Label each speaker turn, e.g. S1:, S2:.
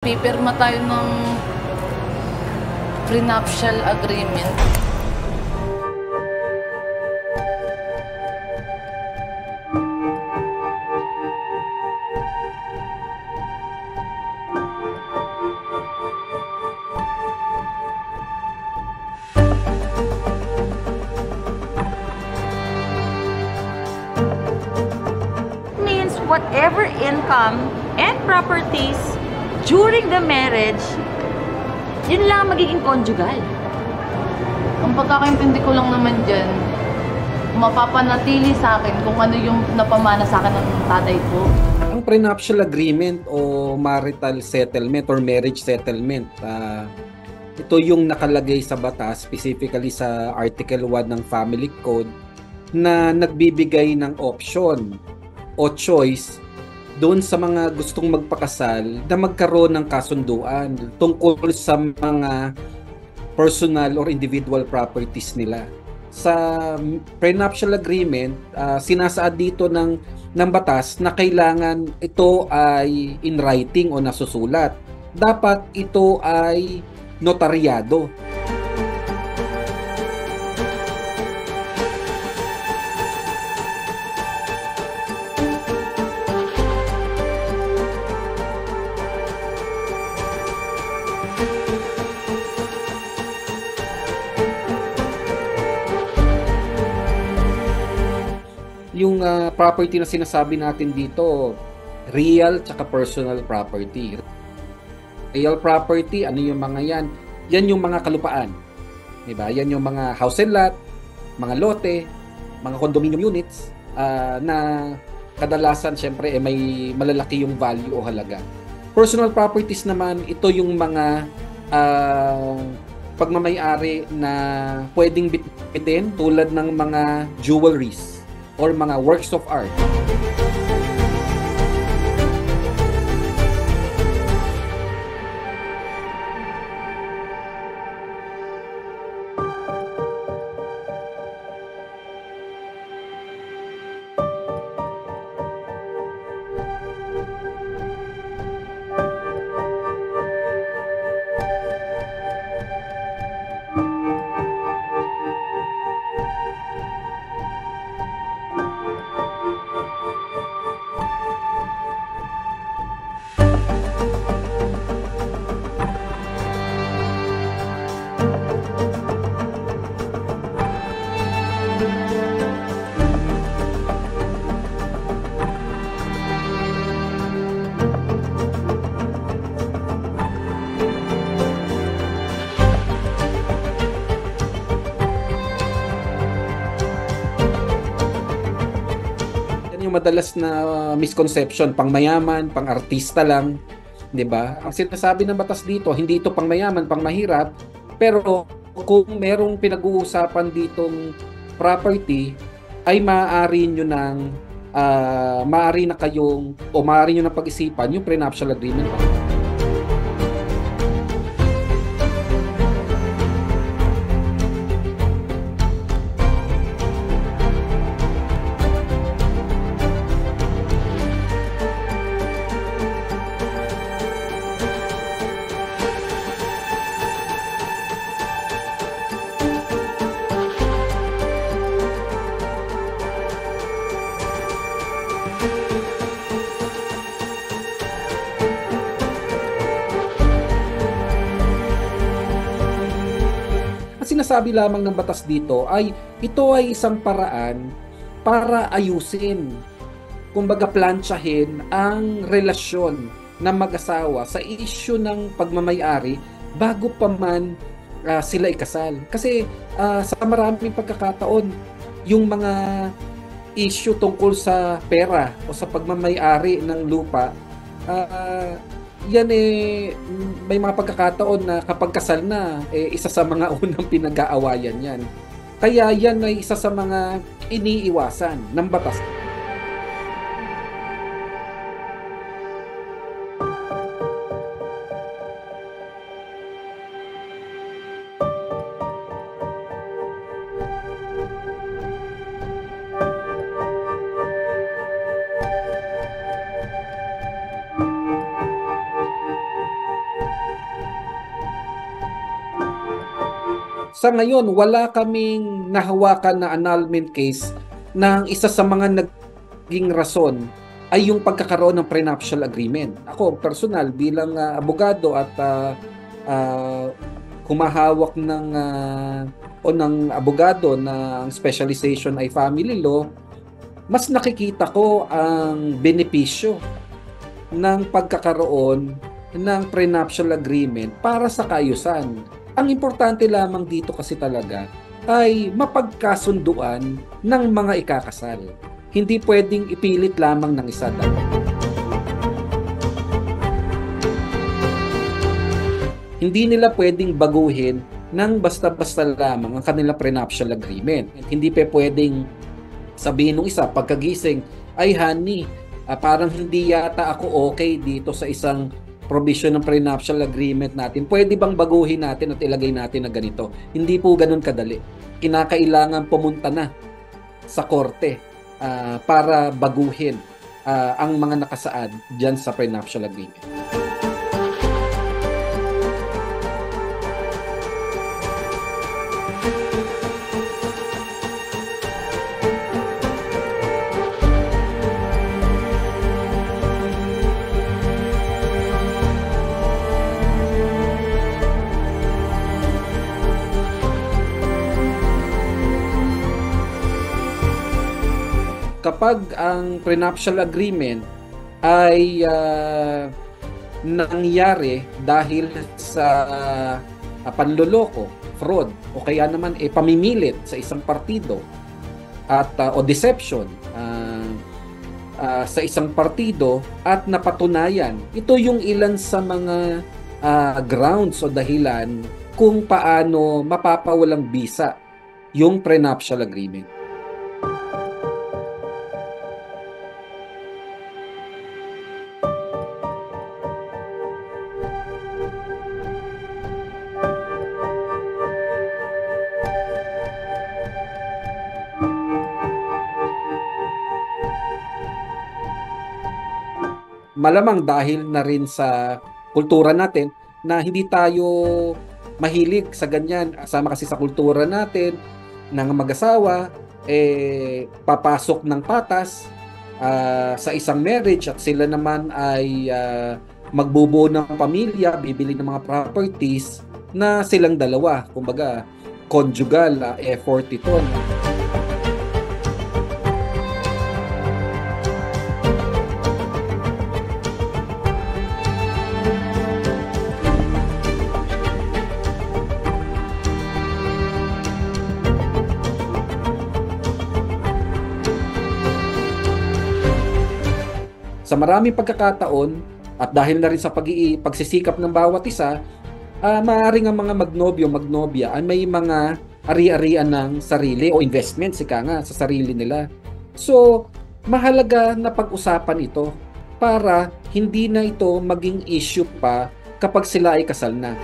S1: Pipirma tayo ng prenuptial agreement.
S2: Means whatever income and properties during the marriage, yun lang magiging conjugal.
S1: Ang pagkakaintindi ko lang naman dyan, mapapanatili sa akin kung ano yung napamana sa akin ng tatay ko.
S3: Ang prenuptial agreement o marital settlement or marriage settlement, ito yung nakalagay sa batas, specifically sa Article 1 ng Family Code, na nagbibigay ng option o choice doon sa mga gustong magpakasal na magkaroon ng kasunduan tungkol sa mga personal or individual properties nila. Sa prenuptial agreement, sinasaad dito ng batas na kailangan ito ay in writing o nasusulat. Dapat ito ay notaryado. Yung property na sinasabi natin dito, real tsaka personal property. Real property, ano yung mga yan? Yan yung mga kalupaan. Diba? Yan yung mga house and lot, mga lote, mga condominium units na kadalasan syempre may malalaki yung value o halaga. Personal properties naman, ito yung mga pagmamayari na pwedeng bitbitin tulad ng mga jewelries or mga works of art. Yung madalas na misconception, pang mayaman, pang artista lang, 'di ba? Ang sinasabi ng batas dito, hindi ito pang mayaman, pang mahirap, pero kung merong pinag-uusapan ditong property, ay maaari na kayong o maaari nyo na pag-isipan yung prenuptial agreement. Sinasabi lamang ng batas dito ay ito ay isang paraan para ayusin, kumbaga plantsahin ang relasyon ng mag-asawa sa issue ng pagmamayari bago pa man sila ikasal. Kasi sa maraming pagkakataon, yung mga issue tungkol sa pera o sa pagmamayari ng lupa, yan may mga pagkakataon na kapag kasal na, isa sa mga unang pinag-aawayan yan. Kaya yan ay isa sa mga iniiwasan ng batas. Sa ngayon, wala kaming nahawakan na annulment case ng isa sa mga naging rason ay yung pagkakaroon ng prenuptial agreement. Ako, personal, bilang abogado at humahawak ng abogado na ang specialization ay family law, mas nakikita ko ang benepisyo ng pagkakaroon ng prenuptial agreement para sa kaayusan. Ang importante lamang dito kasi talaga ay mapagkasunduan ng mga ikakasal. Hindi pwedeng ipilit lamang ng isa dapat. Hindi nila pwedeng baguhin ng basta-basta lamang ang kanilang prenuptial agreement. Hindi pa pwedeng sabihin ng isa pagkagising, ay honey, parang hindi yata ako okay dito sa isang provision ng prenuptial agreement natin. Pwede bang baguhin natin at ilagay natin na ganito? Hindi po ganun kadali. Kinakailangan pumunta na sa korte para baguhin ang mga nakasaad dyan sa prenuptial agreement. Kapag ang prenuptial agreement ay nangyari dahil sa panloloko, fraud, o kaya naman pamimilit sa isang partido at o deception sa isang partido at napatunayan, ito yung ilan sa mga grounds o dahilan kung paano mapapawalang bisa yung prenuptial agreement. Malamang dahil na rin sa kultura natin na hindi tayo mahilig sa ganyan. Sama kasi sa kultura natin ng mag-asawa, papasok ng patas sa isang marriage at sila naman ay magbubuo ng pamilya, bibili ng mga properties na silang dalawa. Kumbaga, conjugal effort ito. Sa maraming pagkakataon at dahil na rin sa pagsisikap ng bawat isa, maaaring ang mga magnobya ay may mga ari-arian ng sarili o investment, sika nga, sa sarili nila. So, mahalaga na pag-usapan ito para hindi na ito maging issue pa kapag sila ay kasal na.